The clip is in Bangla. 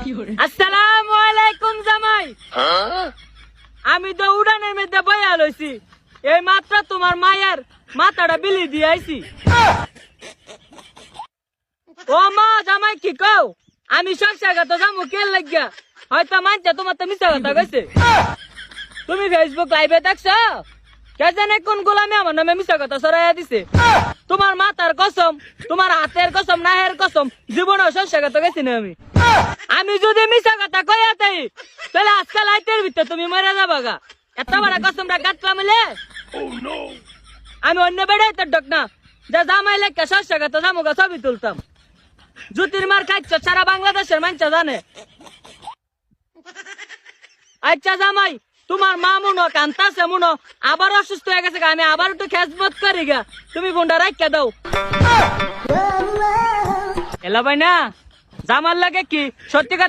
আসসালামু আলাইকুম জামাই। আমি তো উড়ানের মধ্যে বইয়া লইছি, এই মাত্র তোমার মায়ের মাথাটা বিলি দিয়ে আইছি। ও মা, জামাই কি কও? আমি সংসারগত যাবো কে লাগিয়া? হয়তো মানছে তোমার তো মিশা কথা কইছে। তুমি ফেসবুক লাইভে দেখছো? কে জানে কোন গোলামে আমার নামে মিশা কথা ছড়াইয়া দিছে। তোমার মাথার কসম, তোমার হাতের কসম, নাহের কসম, জীবনে সংসারগত গেছি না আমি। আমি যদি মিশা কথা কইয়া তাই, তাহলে আজকাল লাইটের ভিতরে তুমি মরে যাবা গা। এত বড় কসমটা কাটলাম মিলে আমি অন্য বেড়াই তো ডক না, যা জামাই লেখা সংসারগত জামুগা ছবি তুলতাম। জুতির মার খাইছ সারা বাংলাদেশের মানুষ জানে। আচ্ছা জামাই, তোমার মা মনো কান্তাছে মনো আবার অসুস্থ হয়ে গেছে, আমি আবার একটু খেজবত করি গা, তুমি ফোনটা রাখিয়া দাও। এলা ভাই না জামার লাগে কি সত্যি কথা